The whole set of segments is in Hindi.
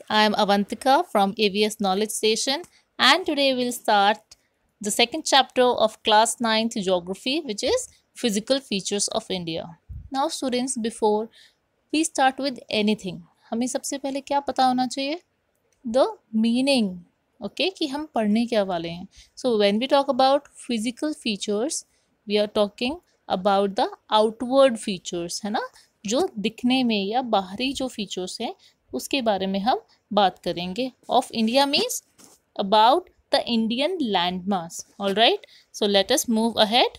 I am Avantika from AVS Knowledge Station, and today we'll start the second chapter of class 9th geography, which is physical features of India. Now, students, before we start with anything, हमें सबसे पहले क्या पता होना चाहिए? The meaning. Okay, कि हम पढ़ने क्या वाले हैं. So when we talk about physical features, we are talking about the outward features, है ना, जो दिखने में या बाहरी जो फीचर्स हैं उसके बारे में हम बात करेंगे. Of India means about the Indian land mass. All right, so let us move ahead.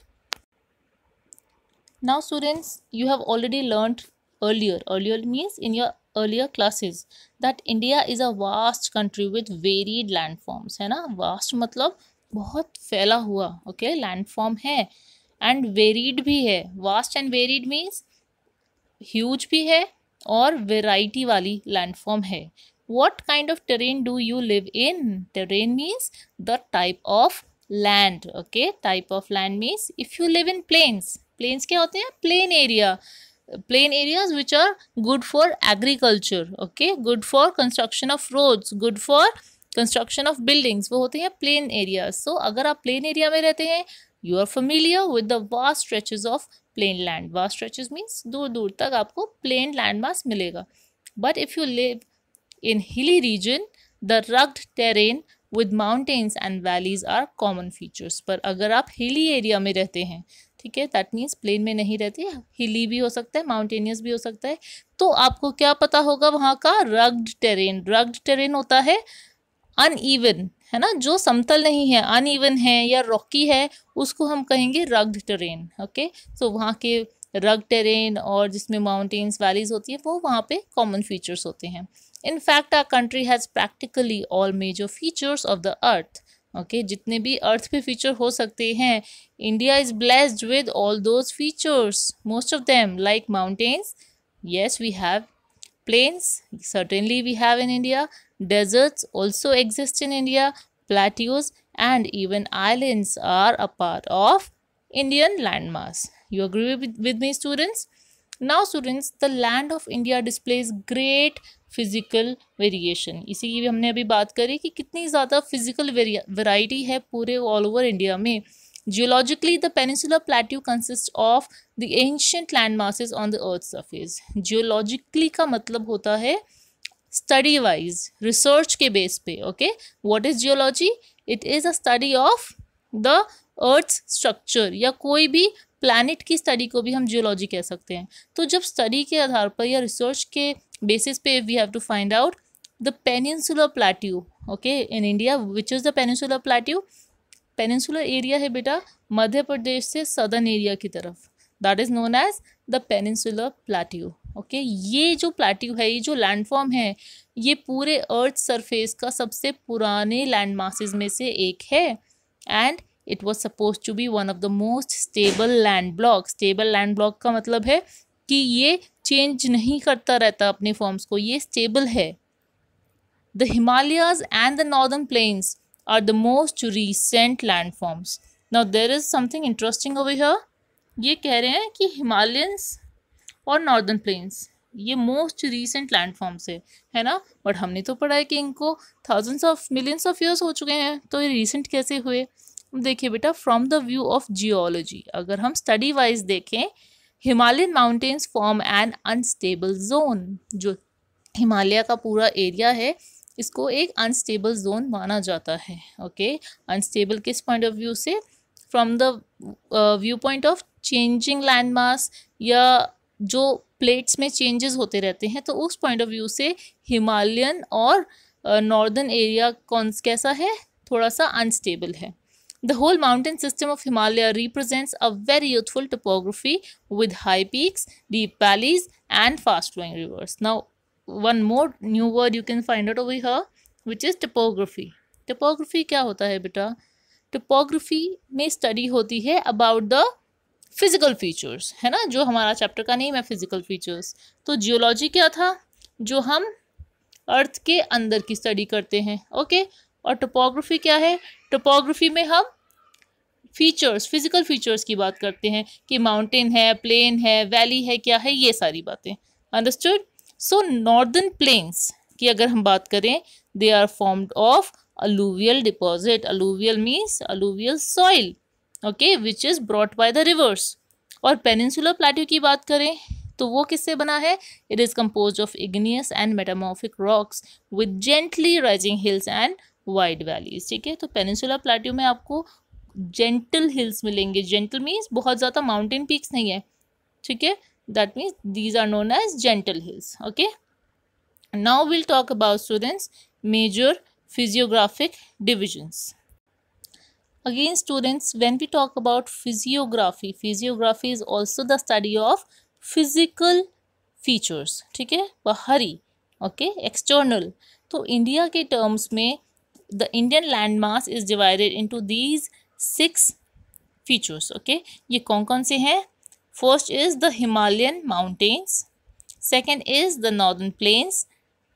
Now students, you have already learned earlier means in your earlier classes that India is a vast country with varied landforms, है ना. vast मतलब बहुत फैला हुआ, okay, landform है and varied भी है. vast and varied means huge भी है और variety वाली landform है. What kind of terrain do you live in? Terrain means the type of land, okay. type of land means if you live in plains. plains क्या होते हैं? plain area. plain areas which are good for agriculture, okay, good for construction of roads, good for construction of buildings, वो होते हैं plain areas. So अगर आप plain area में रहते हैं, you are familiar with the vast stretches of plain land. vast stretches means दूर दूर तक आपको plain land mass मिलेगा. But if you live in hilly region, the rugged terrain with mountains and valleys are common features. पर अगर आप hilly area में रहते हैं, ठीक है, दैट मीन्स प्लेन में नहीं रहते, हिली भी हो सकता है, माउंटेनियस भी हो सकता है, तो आपको क्या पता होगा वहाँ का? Rugged terrain. रग्ड टेरेन होता है अनइवन, है ना, जो समतल नहीं है, अनइवन है या रॉकी है, उसको हम कहेंगे रग्ड टेरेन. ओके, सो वहाँ के रग्ड टेरेन और जिसमें माउंटेन्स वैलीज होती है वो वहाँ पे कॉमन फीचर्स होते हैं. In fact our country has practically all major features of the earth. Okay, जितने भी अर्थ पे फीचर हो सकते हैं, India is blessed with all those features. Most of them like mountains, yes we have. plains, certainly we have in India. Deserts also exist in India. Plateaus and even islands are a part of Indian landmass. You agree with me, students? Now students, the land of India displays great physical variation. इसी की भी हमने अभी बात करी कि कितनी ज़्यादा फिजिकल वेराइटी है पूरे ऑल ओवर इंडिया में. Geologically the peninsular plateau consist of the ancient land masses on the earth surface. Geologically का मतलब होता है स्टडी वाइज, रिसर्च के बेस पे. Okay, what is geology? It is a study of the earth structure, या कोई भी प्लैनेट की स्टडी को भी हम जियोलॉजी कह सकते हैं. तो जब स्टडी के आधार पर या रिसर्च के basis पे we have to find out the peninsular plateau, okay, in India. which is the peninsular plateau? peninsular area है बेटा मध्य प्रदेश से southern area की तरफ, that is known as the peninsular plateau. okay, ये जो plateau है, ये जो landform है, ये पूरे earth surface का सबसे पुराने land masses में से एक है and it was supposed to be one of the most stable land blocks. stable land block का मतलब है कि ये चेंज नहीं करता रहता अपने फॉर्म्स को, ये स्टेबल है. The Himalayas and the northern plains are the most recent land forms. Now there is something interesting over here. ये कह रहे हैं कि हिमालयंस और नॉर्दर्न प्लेन्स ये मोस्ट रीसेंट लैंड फॉर्म्स है ना. बट हमने तो पढ़ा है कि इनको thousands of millions of years हो चुके हैं, तो ये रिसेंट कैसे हुए? देखिए बेटा, from the view of geology, अगर हम स्टडी वाइज देखें, Himalayan mountains form an unstable zone. जो हिमालय का पूरा एरिया है, इसको एक अनस्टेबल जोन माना जाता है. ओके, अनस्टेबल किस पॉइंट ऑफ व्यू से? From the view point of changing land mass, या जो प्लेट्स में चेंजेस होते रहते हैं, तो उस पॉइंट ऑफ व्यू से हिमालयन और नॉर्दर्न एरिया कैसा है? थोड़ा सा अनस्टेबल है. The whole mountain system of Himalaya represents a very youthful topography with high peaks, deep valleys and fast-flowing rivers. Now, one more new word you can find out over here, which is topography. Topography क्या होता है बेटा? Topography में study होती है about the physical features, है ना, जो हमारा chapter का नेम है physical features. तो जियोलॉजी क्या था? जो हम अर्थ के अंदर की स्टडी करते हैं. ओके, और टोपोग्राफी क्या है? टोपोग्राफी में हम फीचर्स, फिजिकल फीचर्स की बात करते हैं कि माउंटेन है, प्लेन है, वैली है, क्या है, ये सारी बातें. अंडरस्टूड? सो नॉर्दर्न प्लेन्स, कि अगर हम बात करें, they are formed of alluvial deposit. Alluvial means alluvial soil, okay, which is brought by the rivers. और peninsular plateau की बात करें तो वो किससे बना है? It is composed of igneous and metamorphic rocks with gently rising hills and wide valleys. ठीक है, तो peninsular plateau में आपको gentle hills मिलेंगे. Gentle means बहुत ज़्यादा mountain peaks नहीं है, ठीक है, that means these are known as gentle hills. Okay, now we'll talk about, students, major physiographic divisions. Again, students, when we talk about physiography, physiography is also the study of physical features. ठीक है, बाहरी, okay, external. तो इंडिया के टर्म्स में the Indian landmass is divided into these 6 features. Okay, ये कौन कौन से हैं? First is the Himalayan mountains, second is the northern plains,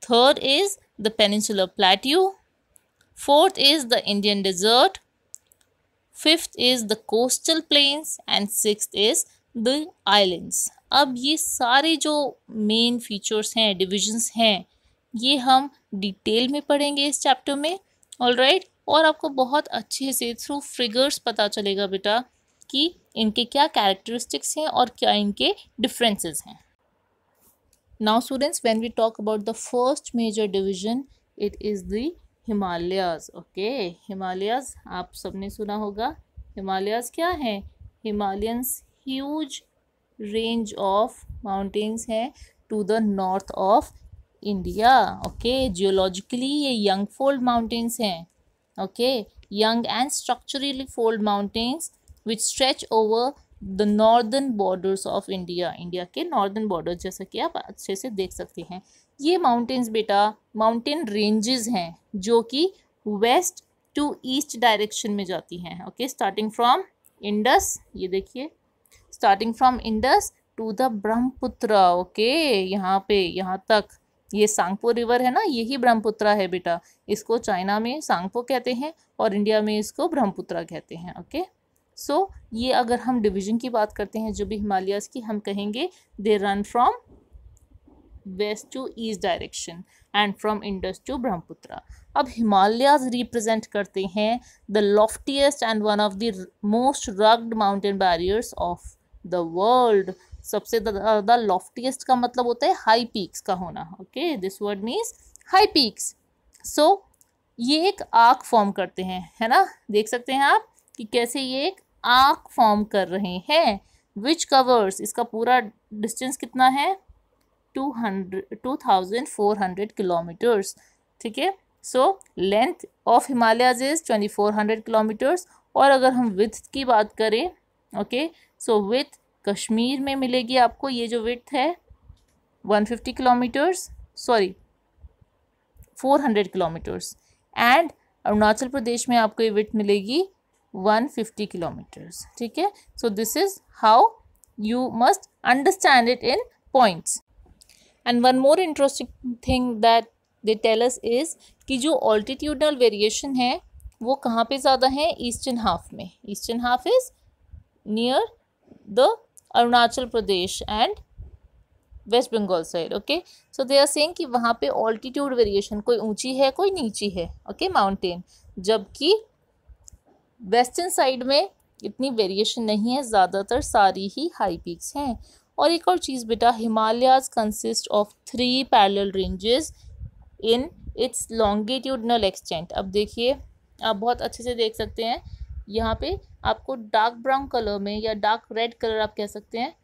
third is the peninsular plateau, fourth is the Indian desert, fifth is the coastal plains and sixth is the islands. अब ये सारे जो मेन फीचर्स हैं, डिविजन्स हैं, ये हम डिटेल में पढ़ेंगे इस चैप्टर में. ऑलराइट, और आपको बहुत अच्छे से थ्रू फिगर्स पता चलेगा बेटा कि इनके क्या कैरेक्टरिस्टिक्स हैं और क्या इनके डिफरेंसेस हैं. Now students, when we talk about the first major division, it is the Himalayas. Okay, Himalayas आप सबने सुना होगा. हिमालयाज क्या है? Himalayans huge range of mountains हैं to the north of India. Okay, geologically ये यंग फोल्ड माउंटेन्स हैं. Okay, young and structurally fold mountains which stretch over the northern borders of India. India के नॉर्दर्न बॉर्डर, जैसा कि आप अच्छे से देख सकते हैं. ये माउंटेन्स बेटा माउंटेन रेंजेस हैं जो कि वेस्ट टू ईस्ट डायरेक्शन में जाती हैं. ओके, स्टार्टिंग फ्रॉम इंडस, ये देखिए, starting from Indus to the Brahmaputra. Okay, यहाँ पे यहाँ तक ये सांगपो रिवर है ना, यही ब्रह्मपुत्र है बेटा. इसको चाइना में सांगपो कहते हैं और इंडिया में इसको ब्रह्मपुत्र कहते हैं. ओके, सो ये अगर हम डिवीजन की बात करते हैं जो भी हिमालयाज की, हम कहेंगे they run from west to east direction and from Indus to Brahmaputra. अब हिमालयाज रिप्रेजेंट करते हैं the loftiest and one of the most rugged mountain barriers of the world. सबसे ज़्यादा लॉफ्टीएस्ट का मतलब होता है हाई पीक्स का होना. Okay, this word means high peaks. So ये एक आर्क फॉर्म करते हैं, है ना, देख सकते हैं आप कि कैसे ये एक आर्क फॉर्म कर रहे हैं. विच कवर्स, इसका पूरा डिस्टेंस कितना है? 2400 किलोमीटर्स. ठीक है, so length of Himalayas is 2400 kilometres. और अगर हम विड्थ की बात करें, ओके, सो विड्थ कश्मीर में मिलेगी आपको, ये जो विड्थ है 150 kilometres, sorry 400 kilometres. And Arunachal Pradesh में आपको ये विड्थ मिलेगी 150 किलोमीटर्स. ठीक है, so this is how you must understand it in points. And one more interesting thing that they tell us is कि जो ऑल्टीट्यूडनल वेरिएशन है वो कहाँ पे ज़्यादा है? ईस्टर्न हाफ में. Eastern half is near the Arunachal Pradesh and West Bengal side. Okay, so they are saying कि वहाँ पे ऑल्टीट्यूड वेरिएशन कोई ऊंची है कोई नीची है. ओके, माउंटेन, जबकि वेस्टर्न साइड में इतनी वेरिएशन नहीं है, ज़्यादातर सारी ही हाई पीक्स हैं. और एक और चीज़ बेटा, Himalayas consist of 3 parallel ranges in its longitudinal extent. अब देखिए, आप बहुत अच्छे से देख सकते हैं, यहाँ पे आपको डार्क ब्राउन कलर में या डार्क रेड कलर आप कह सकते हैं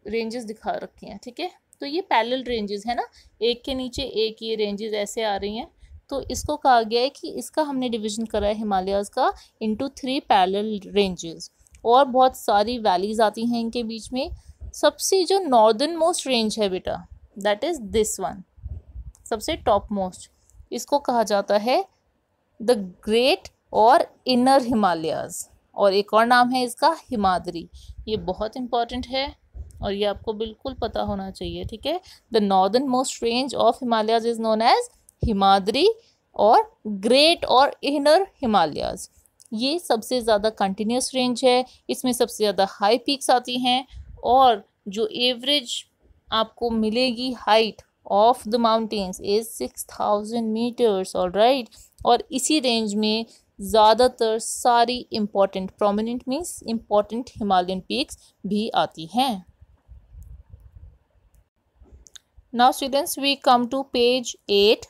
रेंजेस दिखा रखी हैं. ठीक है, तो ये पैरेलल रेंजेस है ना, एक के नीचे एक ये रेंजेस ऐसे आ रही हैं. तो इसको कहा गया है कि इसका हमने डिवीजन करा है हिमालयाज का इनटू 3 पैरेलल रेंजेस. और बहुत सारी वैलीज आती हैं इनके बीच में. सबसे जो नॉर्दर्न मोस्ट रेंज है बेटा, दैट इज दिस वन, सबसे टॉप मोस्ट, इसको कहा जाता है द ग्रेट और इनर हिमालयाज. और एक और नाम है इसका हिमाद्री. ये बहुत इंपॉर्टेंट है और ये आपको बिल्कुल पता होना चाहिए. ठीक है, the northernmost range of Himalayas is known as Himadri और ग्रेट और इनर हिमालयाज. ये सबसे ज़्यादा कंटिन्यूस रेंज है, इसमें सबसे ज़्यादा हाई पीक्स आती हैं. और जो एवरेज आपको मिलेगी height of the mountains is 6000 meters. All right, और इसी रेंज में ज़्यादातर सारी important, prominent means important Himalayan peaks भी आती हैं. Now students, we come to page 8.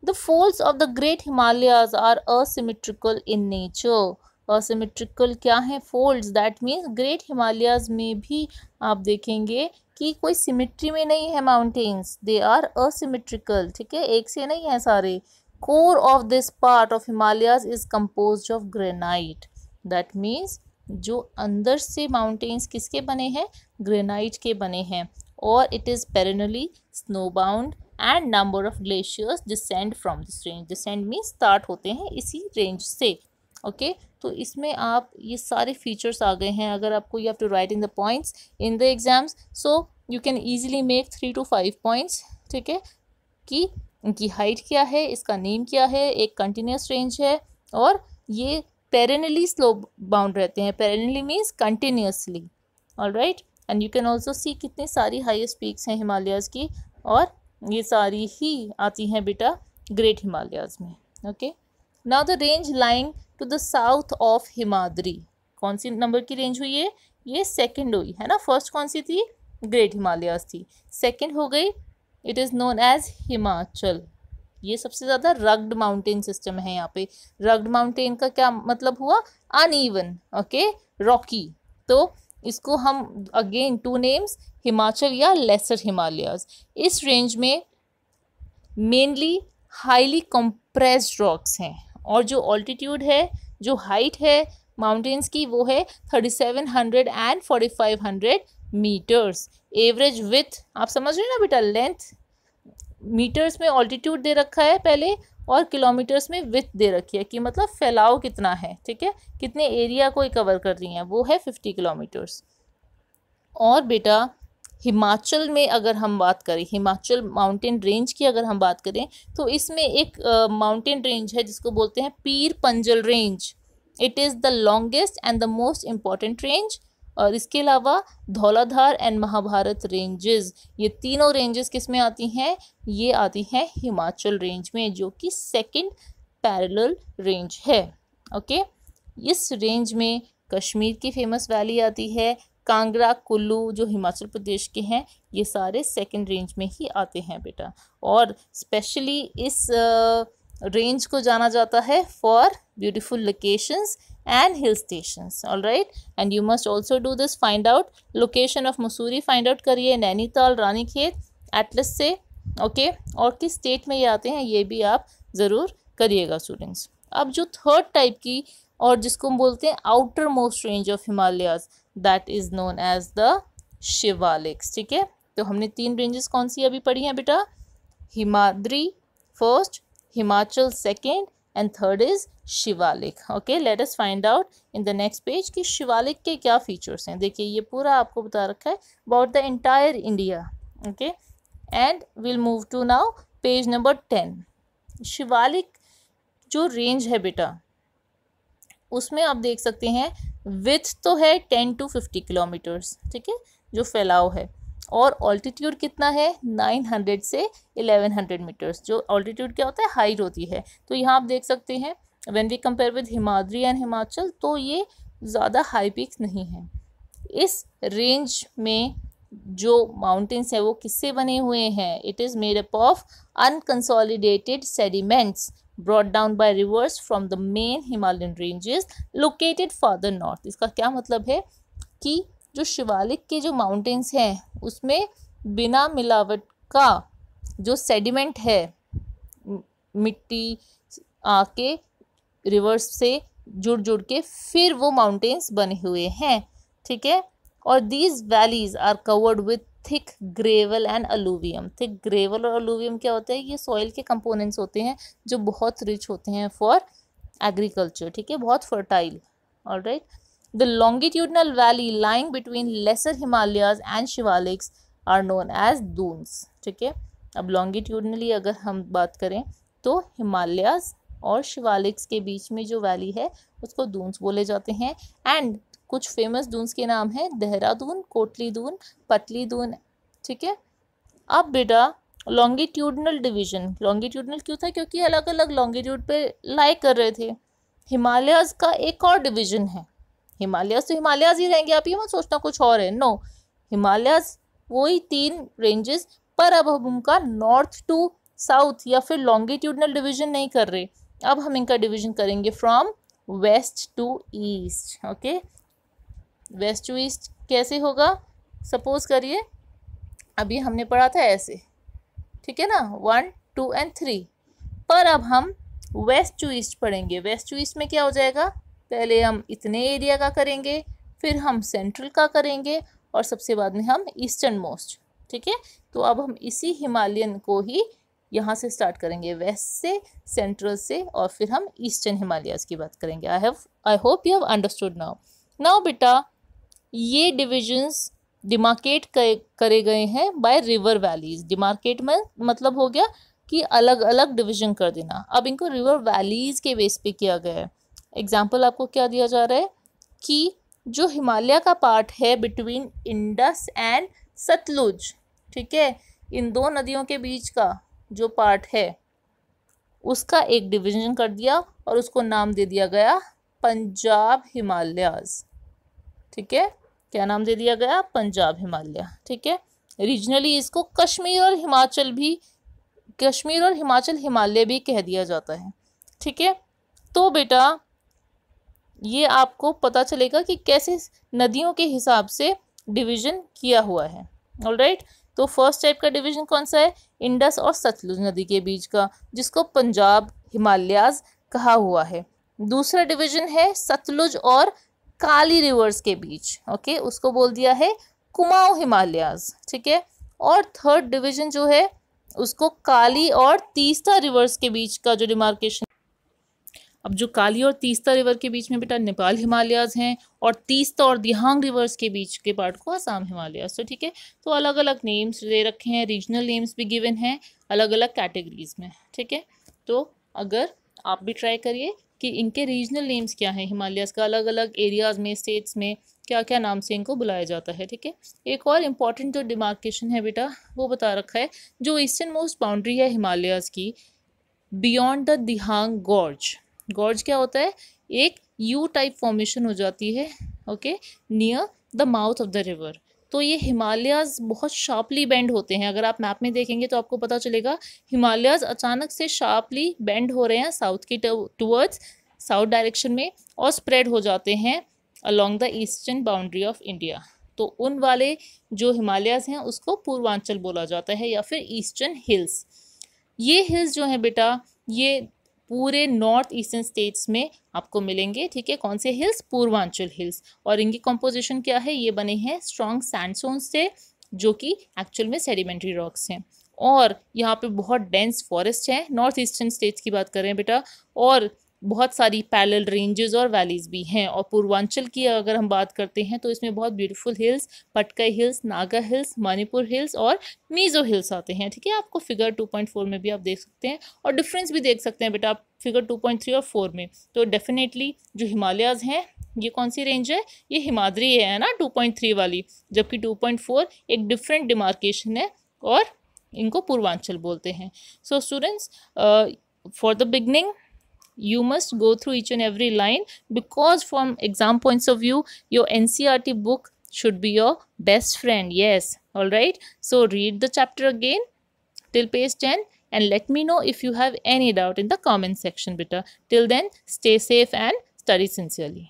The folds of the Great Himalayas are asymmetrical in nature. Asymmetrical क्या है? Folds. That means Great Himalayas में भी आप देखेंगे कि कोई सिमिट्री में नहीं है माउंटेन्स. They are अससिमेट्रिकल. ठीक है, एक से नहीं है सारे. Core of this part of Himalayas is composed of granite. That means जो अंदर से माउंटेन्स किसके बने हैं? ग्रेनाइट के बने हैं. और it is perennially snow bound and number of glaciers descend from this range. Descend means start होते हैं इसी रेंज से. ओके, तो इसमें आप ये सारे फीचर्स आ गए हैं. अगर आपको you have to write in the points in the exams, so you can easily make 3 to 5 points. ठीक है, कि इनकी हाइट क्या है, इसका नेम क्या है, एक कंटिन्यूस रेंज है, और ये पेरेनली स्लोप बाउंड रहते हैं. Perennially means continuously. Alright, and you can also see कितनी सारी हाईएस्ट पीक्स हैं हिमालयाज़ की, और ये सारी ही आती हैं बेटा ग्रेट हिमालयाज़ में. Okay, now the range lying to the south of Himadri. कौन सी नंबर की रेंज हुई है? ये सेकंड हुई है ना. फर्स्ट कौन सी थी? ग्रेट हिमालयाज़ थी. सेकंड हो गई, it is known as Himachal. ये सबसे ज़्यादा रग्ड माउंटेन सिस्टम है यहाँ पे. रग्ड माउंटेन का क्या मतलब हुआ? अनइवन. Okay, Rocky. तो इसको हम अगेन 2 नेम्स, हिमाचल या लेसर हिमालयाज़. इस रेंज में मेनली हाईली कंप्रेस्ड रॉक्स हैं, और जो ऑल्टीट्यूड है, जो हाइट है माउंटेन्स की, वो है 3700 एंड 4500 मीटर्स. एवरेज विथ आप समझ रहे हैं ना बेटा, लेंथ मीटर्स में ऑल्टीट्यूड दे रखा है पहले, और किलोमीटर्स में विथ दे रखी है, कि मतलब फैलाव कितना है. ठीक है, कितने एरिया को कवर कर रही हैं, वो है 50 किलोमीटर्स. और बेटा हिमाचल में अगर हम बात करें, हिमाचल माउंटेन रेंज की अगर हम बात करें, तो इसमें एक माउंटेन रेंज है जिसको बोलते हैं पीर Panjal range. It is the longest and the most important range. और इसके अलावा धौलाधार एंड महाभारत रेंजेस, ये तीनों रेंजेस किस में आती हैं? ये आती हैं हिमाचल रेंज में, जो कि सेकंड पैरेलल रेंज है. ओके, इस रेंज में कश्मीर की फेमस वैली आती है, कांगड़ा, कुल्लू जो हिमाचल प्रदेश के हैं, ये सारे सेकंड रेंज में ही आते हैं बेटा. और स्पेशली इस रेंज को जाना जाता है for beautiful locations and hill stations. all right, and you must also do this. find out location of Mussoorie, find out करिए. नैनीताल, रानीखेत, एटलस से. ओके, और किस स्टेट में ये आते हैं ये भी आप ज़रूर करिएगा स्टूडेंट्स. अब जो थर्ड टाइप की, और जिसको हम बोलते हैं outermost range of Himalayas, that is known as the Shivaliks. ठीक है, तो हमने 3 रेंजेस कौन सी अभी पढ़ी हैं बेटा? Himadri first, Himachal second, and third is Shivalik. okay, let us find out in the next page कि शिवालिक के क्या फीचर्स हैं. देखिए ये पूरा आपको बता रखा है about the entire India. okay, and we'll move to now page number 10. Shivalik जो रेंज है बेटा, उसमें आप देख सकते हैं विथ तो है 10 to 50 किलोमीटर्स. ठीक है, जो फैलाव है, और ऑल्टीट्यूड कितना है? 900 से 1100 मीटर्स. जो ऑल्टीट्यूड क्या होता है? हाइट होती है. तो यहाँ आप देख सकते हैं when we compare with Himadri and Himachal, तो ये ज़्यादा हाई पीक्स नहीं हैं. इस रेंज में जो माउंटेन्स है वो किससे बने हुए हैं? It is made up of unconsolidated sediments brought down by rivers from the main Himalayan ranges located farther north. इसका क्या मतलब है कि जो शिवालिक के जो माउंटेन्स हैं उसमें बिना मिलावट का जो सेडिमेंट है, मिट्टी आके रिवर्स से जुड़ के फिर वो माउंटेन्स बने हुए हैं. ठीक है, और these valleys are covered with thick gravel and alluvium. Thick gravel और अलूवियम क्या होता है? ये सॉइल के कंपोनेंट्स होते हैं जो बहुत रिच होते हैं फॉर एग्रीकल्चर. ठीक है, बहुत fertile. Alright, The longitudinal valley lying between lesser Himalayas and Shivaliks are known as dunes. ठीक है, अब longitudinally अगर हम बात करें तो हिमालयाज और शिवालिक्स के बीच में जो वैली है उसको दून्स बोले जाते हैं. एंड कुछ फेमस दून्स के नाम हैं देहरादून, कोटली दून, पटली दून. ठीक है, अब बेटा लॉन्गिट्यूडनल डिवीजन, लॉन्गिट्यूडनल क्यों था? क्योंकि अलग अलग लॉन्गिट्यूड पे लाई कर रहे थे। हिमालयाज का एक और डिवीजन है, हिमालयाज तो हिमालयाज ही रहेंगे, आप ये मत सोचना कुछ और है, नो, हिमालयाज वही 3 रेंजेस, पर अब हम उनका नॉर्थ टू साउथ या फिर लॉन्गिट्यूडनल डिवीजन नहीं कर रहे, अब हम इनका डिवीजन करेंगे from west to east. Okay, west to east कैसे होगा? सपोज करिए अभी हमने पढ़ा था ऐसे, ठीक है ना, 1 2 एंड 3, पर अब हम वेस्ट टू ईस्ट पढ़ेंगे। वेस्ट टू ईस्ट में क्या हो जाएगा? पहले हम इतने एरिया का करेंगे, फिर हम सेंट्रल का करेंगे, और सबसे बाद में हम ईस्टर्न मोस्ट। ठीक है, तो अब हम इसी हिमालयन को ही यहाँ से स्टार्ट करेंगे, वेस्ट से, सेंट्रल से, और फिर हम ईस्टर्न हिमालयाज की बात करेंगे। I hope you have understood now. Now बेटा, ये डिविजन्स डिमार्केट करे गए हैं बाय रिवर वैलीज। डिमार्केट में मतलब हो गया कि अलग अलग डिवीजन कर देना। अब इनको रिवर वैलीज के बेस पे किया गया है। एग्जाम्पल आपको क्या दिया जा रहा है कि जो हिमालय का पार्ट है बिटवीन इंडस एंड सतलुज, ठीक है, इन 2 नदियों के बीच का जो पार्ट है उसका एक डिवीजन कर दिया और उसको नाम दे दिया गया पंजाब हिमालयाज। ठीक है, क्या नाम दे दिया गया? पंजाब हिमालय। ठीक है, रीजनली इसको कश्मीर और हिमाचल हिमालय भी कह दिया जाता है। ठीक है, तो बेटा ये आपको पता चलेगा कि कैसे नदियों के हिसाब से डिवीजन किया हुआ है। ऑलराइट, तो फर्स्ट टाइप का डिवीजन कौन सा है? इंडस और सतलुज नदी के बीच का, जिसको पंजाब हिमालयाज कहा हुआ है। दूसरा डिवीजन है सतलुज और काली रिवर्स के बीच, ओके, उसको बोल दिया है कुमाऊं हिमालयाज। ठीक है, और थर्ड डिवीजन जो है उसको काली और तीस्ता रिवर्स के बीच का जो डिमार्केशन, अब जो काली और तीस्ता रिवर के बीच में बेटा नेपाल हिमालयाज हैं, और तीस्ता और दिहांग रिवर्स के बीच के पार्ट को असम हिमालयाज। तो ठीक है, तो अलग अलग नेम्स दे रखे हैं, रीजनल नेम्स भी गिवन हैं अलग अलग कैटेगरीज में। ठीक है, तो अगर आप भी ट्राई करिए कि इनके रीजनल नेम्स क्या हैं, हिमालयाज का अलग अलग एरियाज में, स्टेट्स में क्या क्या नाम से इनको बुलाया जाता है। ठीक है, एक और इम्पॉर्टेंट जो डिमार्केशन है बेटा वो बता रखा है, जो ईस्टर्न मोस्ट बाउंड्री है हिमालयाज की, beyond the Dihang gorge. Gorge क्या होता है? एक यू टाइप फॉर्मेशन हो जाती है, okay, near the mouth of the river. तो ये हिमालयाज बहुत शार्पली बेंड होते हैं। अगर आप मैप में देखेंगे तो आपको पता चलेगा हिमालयाज अचानक से शार्पली बेंड हो रहे हैं साउथ की टुवर्ड्स साउथ डायरेक्शन में, और स्प्रेड हो जाते हैं along the eastern boundary of India. तो उन वाले जो हिमालयाज हैं उसको पूर्वांचल बोला जाता है, या फिर ईस्टर्न हिल्स। ये हिल्स जो हैं बेटा ये पूरे नॉर्थ ईस्टर्न स्टेट्स में आपको मिलेंगे। ठीक है, कौन से हिल्स? पूर्वांचल हिल्स। और इनकी कॉम्पोजिशन क्या है? ये बने हैं स्ट्रॉन्ग सैंडस्टोन से, जो कि एक्चुअल में सेडिमेंट्री रॉक्स हैं, और यहाँ पे बहुत डेंस फॉरेस्ट है। नॉर्थ ईस्टर्न स्टेट्स की बात कर रहे हैं बेटा, और बहुत सारी पैरेलल रेंजेस और वैलीज भी हैं। और पूर्वांचल की अगर हम बात करते हैं तो इसमें बहुत beautiful hills, Patkai hills, Naga hills, Manipur hills और मीजो हिल्स आते हैं। ठीक है, आपको फिगर 2.4 में भी आप देख सकते हैं, और डिफरेंस भी देख सकते हैं बेटा आप फिगर 2.3 और 4 में। तो डेफिनेटली जो हिमालयाज हैं ये कौन सी रेंज है? ये हिमाद्री है ना 2.3 वाली, जबकि 2.4 एक डिफरेंट डिमार्केशन है और इनको पूर्वांचल बोलते हैं। So students, for the beginning you must go through each and every line, because from exam points of view your NCERT book should be your best friend. Yes, all right, so read the chapter again till page 10 and let me know if you have any doubt in the comment section beta. Till then, stay safe and study sincerely.